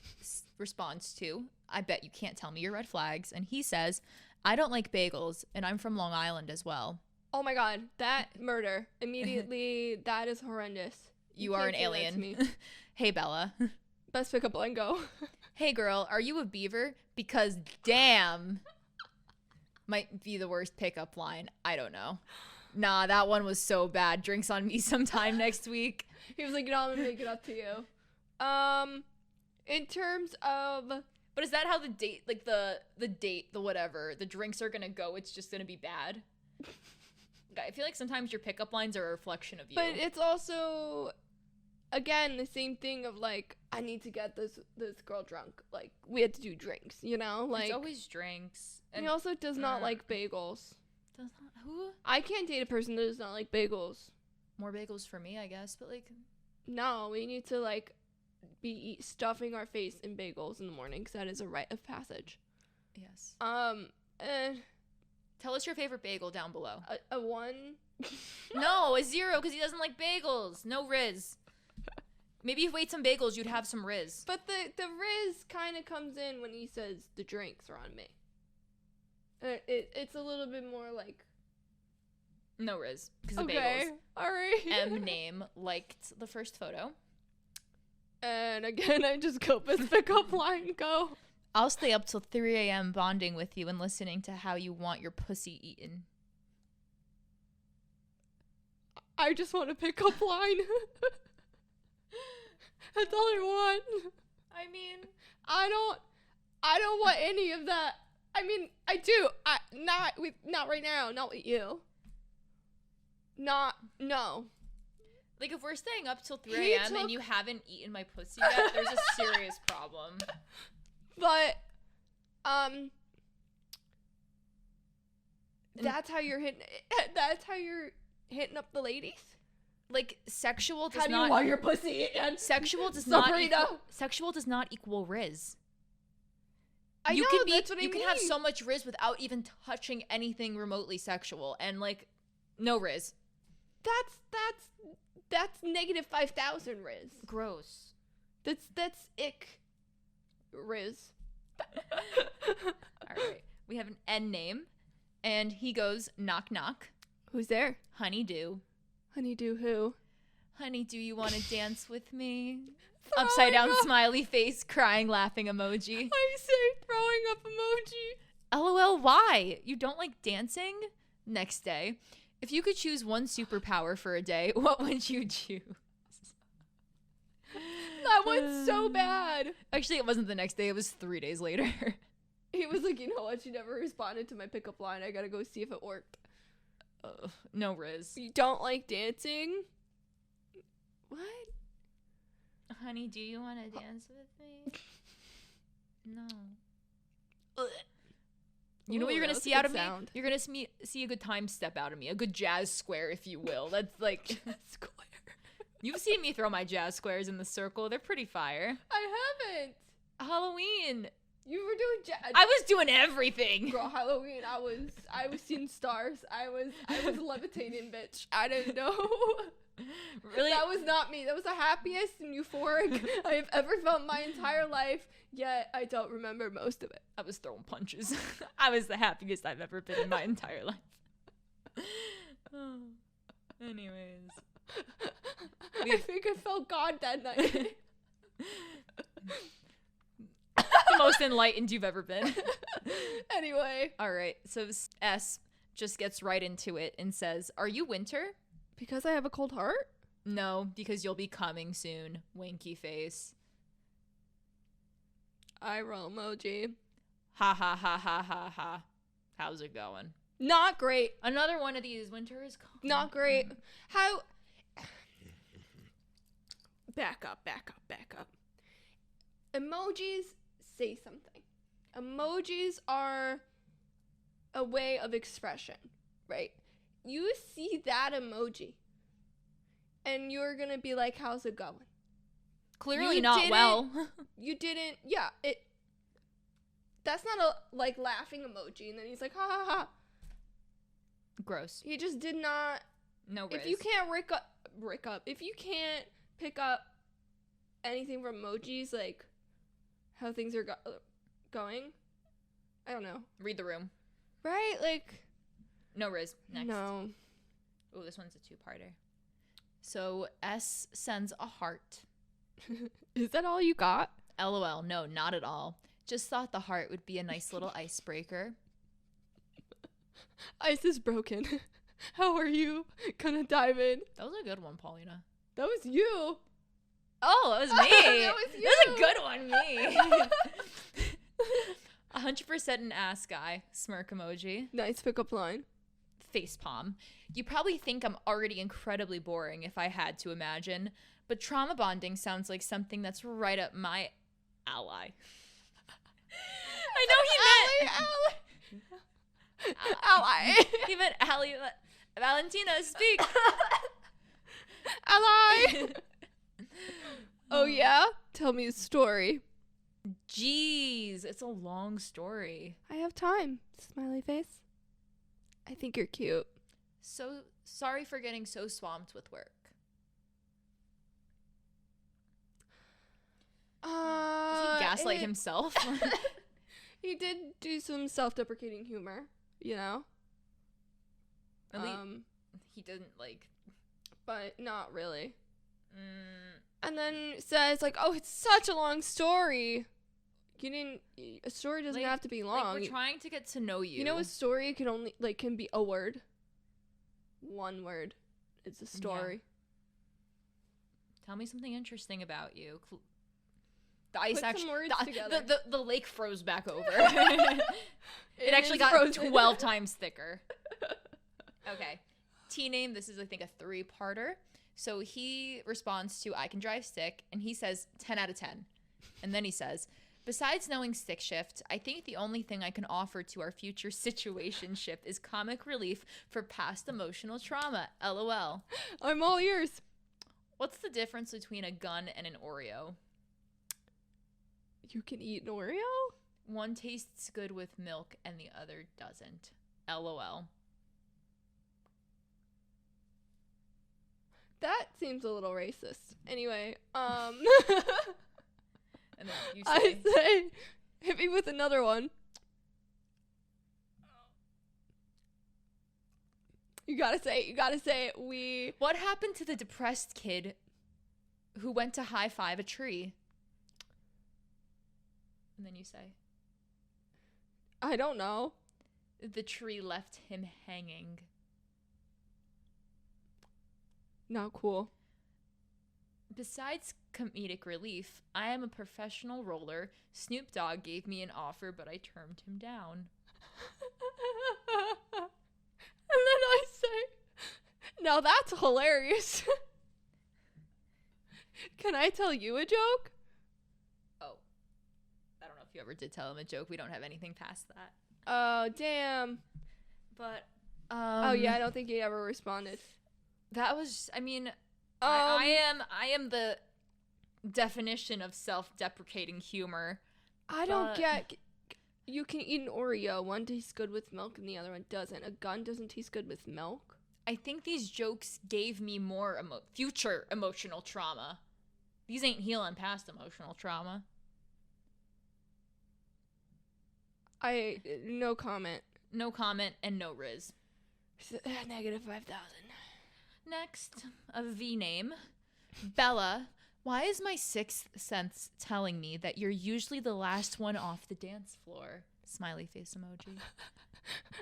responds to, I bet you can't tell me your red flags. And he says, I don't like bagels, and I'm from Long Island as well. Oh my god, that murder. Immediately, that is horrendous. You are an alien. Hey, Bella. Best pickup line, go. Hey, girl, are you a beaver? Because damn. Might be the worst pickup line. I don't know. Nah, that one was so bad. Drinks on me sometime next week. He was like, no, I'm gonna make it up to you. In terms of... But is that how the date, like the date, the whatever, the drinks are gonna go? It's just gonna be bad? I feel like sometimes your pickup lines are a reflection of you. But it's also, again, the same thing of like, I need to get this girl drunk. Like, we had to do drinks, you know? Like, it's always drinks. And he also does not like bagels. Does not? Who? I can't date a person that does not like bagels. More bagels for me, I guess. But like, no, we need to like be stuffing our face in bagels in the morning because that is a rite of passage. Yes. Tell us your favorite bagel down below. A 1? No, a 0 because he doesn't like bagels. No Rizz. Maybe if you ate some bagels, you'd have some Rizz. But the Rizz kind of comes in when he says the drinks are on me. It's a little bit more like... No Rizz because of bagels. All right. M name liked the first photo. And again, I just go best pickup line, go. I'll stay up till 3 a.m. bonding with you and listening to how you want your pussy eaten. I just want a pickup line. That's all I want. I mean, I don't want any of that. I mean, I do. Not right now. Not with you. No. Like, if we're staying up till 3 a.m. and you haven't eaten my pussy yet, there's a serious problem. But, that's how you're hitting. That's how you're hitting up the ladies. Like, sexual does how do not. You want your pussy eaten? Sexual does sexual does not equal Rizz. That's what I you mean. can have so much Rizz without even touching anything remotely sexual, and like, no Rizz. That's negative 5,000 Rizz. Gross. That's ick Rizz. All right. We have an N name, and he goes, knock, knock. Who's there? Honeydew. Honeydew who? Honeydew, you want to dance with me? Upside down smiley face, crying, laughing emoji. I say throwing up emoji. LOL, why? You don't like dancing? Next day. If you could choose one superpower for a day, what would you choose? That was so bad. Actually, it wasn't the next day. It was 3 days later. He was like, you know what? She never responded to my pickup line. I gotta go see if it worked. No rizz. You don't like dancing? What? Honey, do you want to dance with me? No. You know what you're gonna see out of me? You're gonna see a good time step out of me, a good jazz square, if you will. That's like square. You've seen me throw my jazz squares in the circle. They're pretty fire. I haven't. Halloween. You were doing jazz. I was doing everything. Girl, Halloween. I was seeing stars. I was levitating, bitch. I didn't know. Really? That was not me. That was the happiest and euphoric I have ever felt in my entire life, yet I don't remember most of it. I was throwing punches. I was the happiest I've ever been in my entire life. Anyways. I think I felt God that night. The most enlightened you've ever been. Anyway. All right. So S just gets right into it and says, "Are you winter?" Because I have a cold heart? No, because you'll be coming soon. Winky face. Eye roll emoji. Ha ha ha ha ha ha. How's it going? Not great. Another one of these. Winter is coming. Not great. How? Back up. Emojis say something. Emojis are a way of expression, right? You see that emoji and you're gonna be like, how's it going? Clearly not well. You didn't. Yeah, that's not a like laughing emoji. And then he's like, ha ha ha. Gross. He just did not. No rizz. If you can't if you can't pick up anything from emojis, like how things are going, I don't know. Read the room. Right? Like. No rizz. Next. No. Oh, this one's a two-parter. So S sends a heart. Is that all you got? LOL. No, not at all. Just thought the heart would be a nice little icebreaker. Ice is broken. How are you gonna dive in? That was a good one, Paulina. That was you. Oh, that was me. That was you. That was a good one, me. 100% an ass guy. Smirk emoji. Nice pickup line. Facepalm. You probably think I'm already incredibly boring if I had to imagine, but trauma bonding sounds like something that's right up my alley. I know he meant ally. He meant Allie. Valentina, speak. Ally. Oh yeah? Tell me a story. Jeez, it's a long story. I have time. Smiley face. I think you're cute. So sorry for getting so swamped with work. Does he gaslight himself? He did do some self-deprecating humor, you know? At least he didn't like. But not really. And then says like, "Oh, it's such a long story." A story doesn't have to be long. Like, we're trying to get to know you. You know, a story can be a word. One word. It's a story. Yeah. Tell me something interesting about you. The ice Put some words together. The lake froze back over. It actually got frozen. 12 times thicker. Okay. T name, this is I think a 3-parter. So he responds to I can drive stick and he says 10 out of 10. And then he says, besides knowing stick shift, I think the only thing I can offer to our future situationship is comic relief for past emotional trauma. LOL. I'm all ears. What's the difference between a gun and an Oreo? You can eat an Oreo? One tastes good with milk and the other doesn't. LOL. That seems a little racist. Anyway, And then you say, I say, hit me with another one. You gotta say it. What happened to the depressed kid who went to high five a tree? And then you say, I don't know. the tree left him hanging. Not cool. Besides comedic relief, I am a professional roller. Snoop Dogg gave me an offer, but I turned him down. And then I say, now that's hilarious. Can I tell you a joke? Oh. I don't know if you ever did tell him a joke. We don't have anything past that. Oh, damn. But, oh, yeah, I don't think he ever responded. That was, I mean, I am the definition of self-deprecating humor. I don't get, you can eat an Oreo. One tastes good with milk and the other one doesn't. A gun doesn't taste good with milk. I think these jokes gave me more future emotional trauma. These ain't healing past emotional trauma. No comment. No comment and no rizz. Negative 5,000. Next, a V name. Bella, why is my sixth sense telling me that you're usually the last one off the dance floor? Smiley face emoji.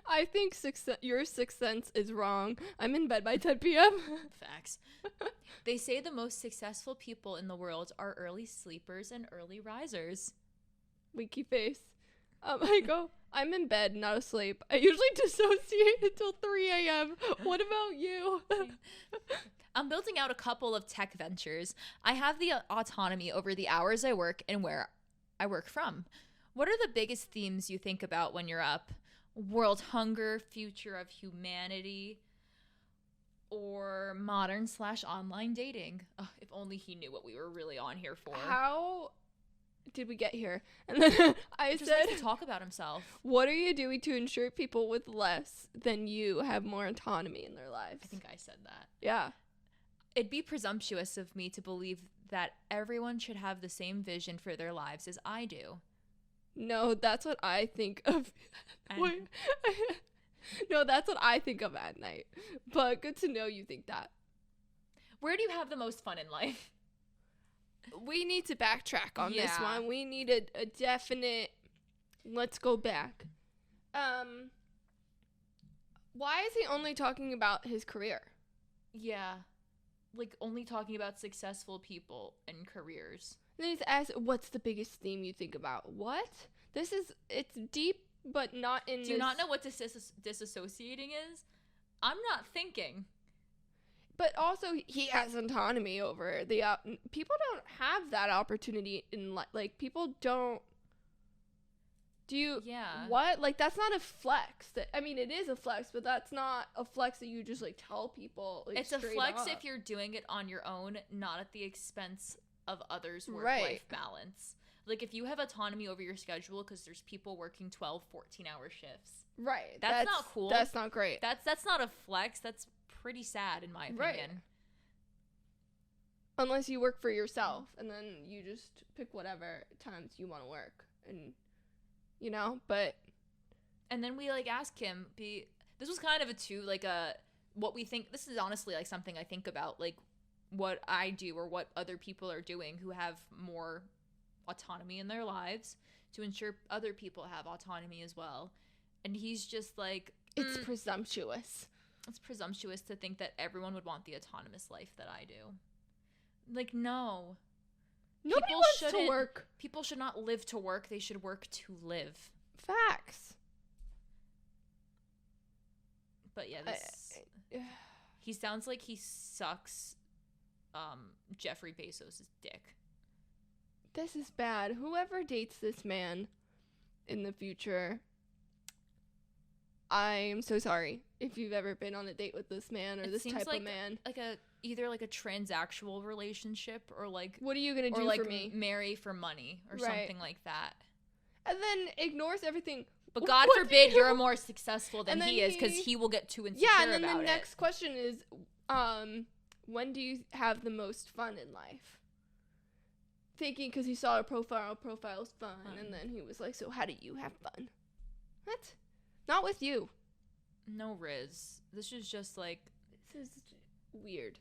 I think your sixth sense is wrong. I'm in bed by 10 p.m. Facts. They say the most successful people in the world are early sleepers and early risers. Winky face. I go, I'm in bed, not asleep. I usually dissociate until 3 a.m. What about you? I'm building out a couple of tech ventures. I have the autonomy over the hours I work and where I work from. What are the biggest themes you think about when you're up? World hunger, future of humanity, or modern/online dating? Oh, if only he knew what we were really on here for. How did we get here? And then I Just said, likes to talk about himself. What are you doing to ensure people with less than you have more autonomy in their lives? I think I said that. Yeah. It'd be presumptuous of me to believe that everyone should have the same vision for their lives as I do. No, that's what I think of. Wait. No, that's what I think of at night. But good to know you think that. Where do you have the most fun in life? We need to backtrack on this Yeah. one. We need a definite, let's go back. Why is he only talking about his career? Yeah. Like, only talking about successful people and careers. And then he's asked, what's the biggest theme you think about? What? It's deep, but not in Do you not know what disassociating is? I'm not thinking. But also, he has autonomy over the, people don't have that opportunity in life. Like, people don't, Yeah. What? Like, that's not a flex. I mean, it is a flex, but that's not a flex that you just, like, tell people, like, It's a straight flex up. if you're doing it on your own, not at the expense of others' work-life Right. balance. Like, if you have autonomy over your schedule because there's people working 12, 14-hour shifts. Right. That's not cool. That's not great. That's not a flex. That's pretty sad, in my opinion. Right. Unless you work for yourself, and then you just pick whatever times you want to work. And, you know, but... And then we, like, ask him, this was kind of what we think, this is honestly, like, something I think about, like, what I do or what other people are doing who have more autonomy in their lives to ensure other people have autonomy as well. And he's just like... It's presumptuous. It's presumptuous to think that everyone would want the autonomous life that I do. Like, no. Nobody wants to work. People should not live to work. They should work to live. Facts. But yeah, he sounds like he sucks Jeffrey Bezos' dick. This is bad. Whoever dates this man in the future, I'm so sorry if you've ever been on a date with this man or this type of man. Like either like a transactional relationship or like, what are you gonna do like for me? Marry for money or Right. something like that. And then ignores everything. But God forbid you're more successful than he is, because he will get too insecure about it. Yeah, and then the next question is, when do you have the most fun in life? Thinking because he saw a profile's fun, and then he was like, so how do you have fun? What? Not with you. No, Rizz. This is just like... This is weird.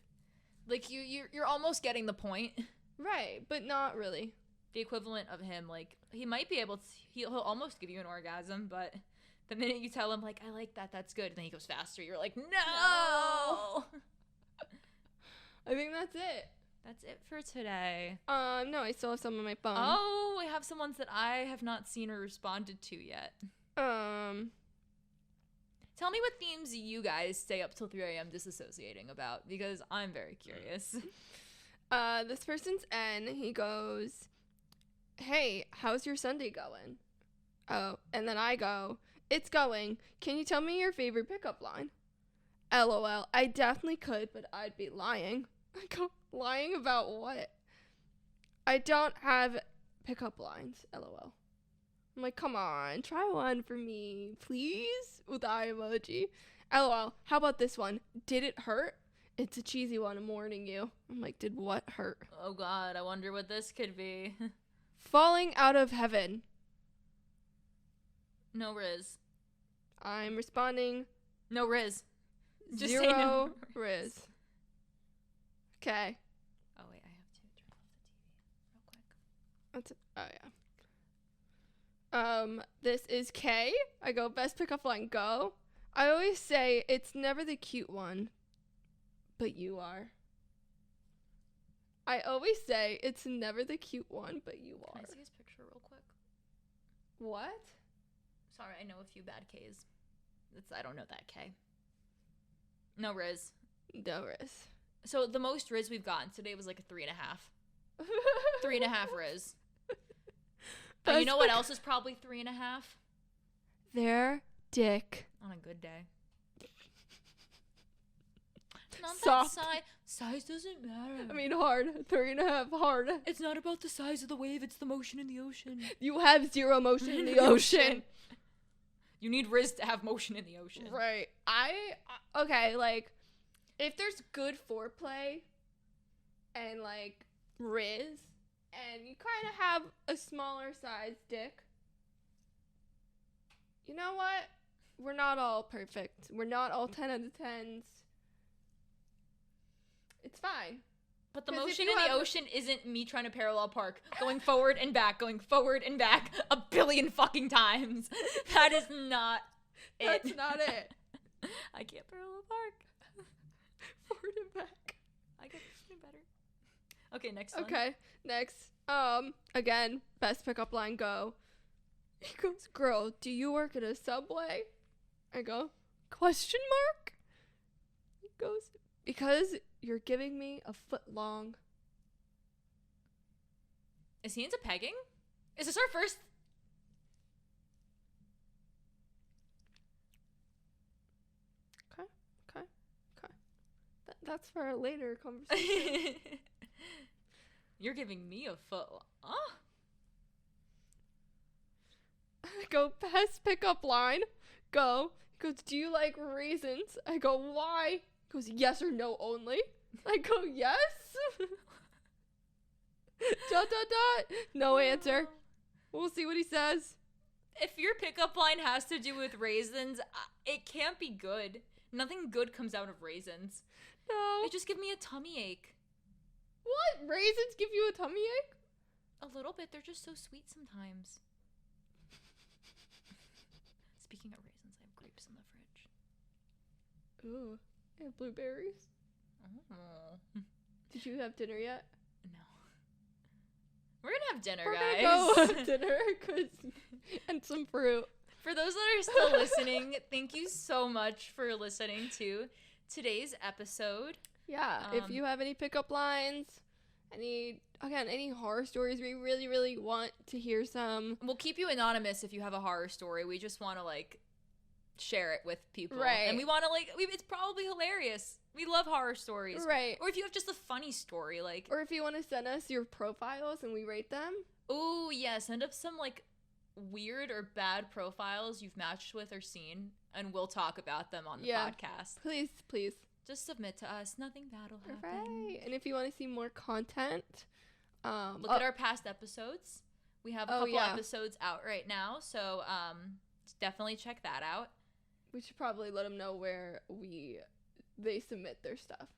Like, you're almost getting the point. Right, but not really. The equivalent of him, like, he might be able to... He'll almost give you an orgasm, but the minute you tell him, like, I like that, that's good, and then he goes faster, you're like, no! I think that's it. That's it for today. No, I still have some on my phone. Oh, I have some ones that I have not seen or responded to yet. Tell me what themes you guys stay up till 3 a.m. disassociating about, because I'm very curious. This person's N. He goes, "Hey, how's your Sunday going?" Oh, and then I go, "It's going. Can you tell me your favorite pickup line?" LOL. I definitely could, but I'd be lying. I go, "Lying about what?" "I don't have pickup lines." LOL. I'm like, "Come on, try one for me, please," with the eye emoji. LOL. "How about this one? Did it hurt?" "It's a cheesy one, I'm warning you." I'm like, "Did what hurt?" Oh god, I wonder what this could be. "Falling out of heaven." No rizz. I'm responding, No rizz. Just zero say no rizz. Okay. Oh wait, I have to turn off the TV real quick. Oh yeah. This is K. I go, "Best pickup line, go." I always say it's never the cute one, but you are. I always say it's never the cute one, but you are. Can I see his picture real quick? What? Sorry, I know a few bad Ks. I don't know that K. No rizz. No rizz. So the most rizz we've gotten today was like a 3.5. 3.5 rizz. You know what else is probably 3.5? Their dick. On a good day. Not Soft. that size. Size doesn't matter. I mean, hard. 3.5 hard. It's not about the size of the wave, it's the motion in the ocean. You have zero motion in the ocean. You need rizz to have motion in the ocean. Right. Okay, like, if there's good foreplay and, like, rizz, and you kind of have a smaller size dick, you know what? We're not all perfect. We're not all 10 out of 10s. It's fine. But the 'Cause if motion you in the have- ocean isn't me trying to parallel park, going forward and back a billion fucking times. That is not it. That's not it. I can't parallel park. Forward and back. I get better. Okay, next one. Okay, next. Again, best pickup line, go. He goes, "Girl, do you work at a Subway?" I go, question mark? He goes, "Because you're giving me a foot long." Is he into pegging? Is this our first? Okay. That's for a later conversation. You're giving me a foot. Huh? I go, best pickup line, go. He goes, "Do you like raisins?" I go, "Why?" He goes, "Yes or no only." I go, "Yes." ... No answer. We'll see what he says. If your pickup line has to do with raisins, it can't be good. Nothing good comes out of raisins. No. They just give me a tummy ache. What? Raisins give you a tummy ache? A little bit. They're just so sweet sometimes. Speaking of raisins, I have grapes in the fridge. Ooh. I have blueberries. Oh. Did you have dinner yet? No. We're gonna have dinner, We're guys. gonna go have dinner and some fruit. For those that are still listening, thank you so much for listening to today's episode. Yeah, if you have any pickup lines, any horror stories, we really, really want to hear some. We'll keep you anonymous if you have a horror story. We just want to, like, share it with people. Right. And we want to, like, it's probably hilarious. We love horror stories. Right. Or if you have just a funny story, like. Or if you want to send us your profiles and we rate them. Ooh, yeah, send up some, like, weird or bad profiles you've matched with or seen, and we'll talk about them on the podcast. Please. Just submit to us. Nothing bad will happen. Right. And if you want to see more content, look at our past episodes. We have a couple episodes out right now, so definitely check that out. We should probably let them know where they submit their stuff.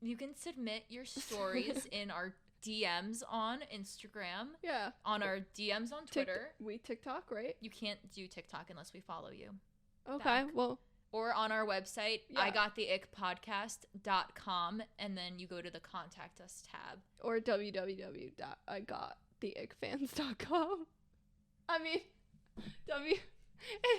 You can submit your stories in our DMs on Instagram. Yeah. On our DMs on Twitter. TikTok, right? You can't do TikTok unless we follow you. Okay, well. or on our website, Yeah. igottheickpodcast.com, and then you go to the Contact Us tab. Or www.igottheickfans.com. I mean,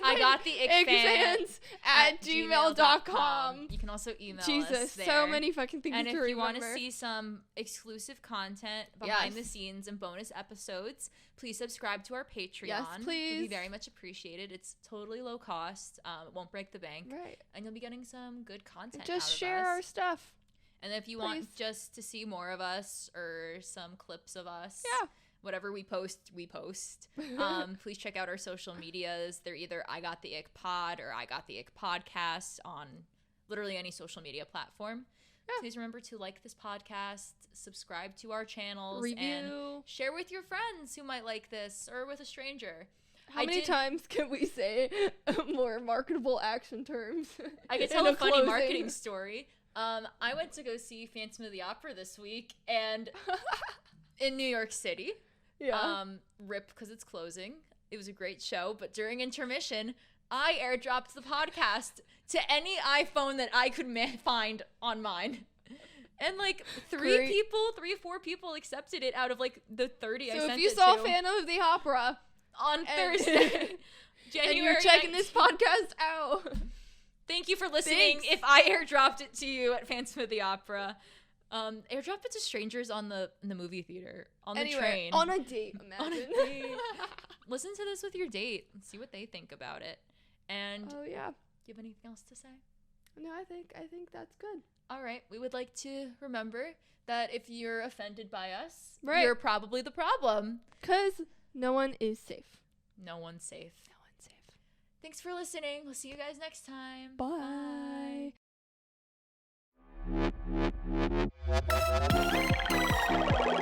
igottheickfans at gmail.com. You can also email Jesus, us there. so many fucking things and to if remember. you want to see some exclusive content behind the scenes and bonus episodes, please subscribe to our Patreon. Yes, please. It would be very much appreciated. It's totally low cost. It won't break the bank. Right. And you'll be getting some good content Just out of share us. our stuff. And if you want just to see more of us or some clips of us, Yeah. whatever we post, please check out our social medias. They're either I Got the Ick Pod or I Got the Ick Podcast on literally any social media platform. Yeah. Please remember to like this podcast, subscribe to our channels, and share with your friends who might like this or with a stranger. How many times can we say more marketable action terms? I could tell a funny marketing story. I went to go see Phantom of the Opera this week, and in New York City. Yeah. RIP because it's closing. It was a great show, but during intermission, I airdropped the podcast to any iPhone that I could find on mine. And like three or four people accepted it out of like the 30 I sent it to. So if you saw Phantom of the Opera on Thursday, January and you're checking this podcast out, thank you for listening. Thanks. If I airdropped it to you at Phantom of the Opera, airdrop it to strangers in the movie theater, on the train, on a date. Imagine. On a date. Listen to this with your date and see what they think about it. And do you have anything else to say? No, I think that's good. All right, we would like to remember that if you're offended by us, you're probably the problem. 'Cause no one is safe. No one's safe. No one's safe. Thanks for listening. We'll see you guys next time. Bye. Bye.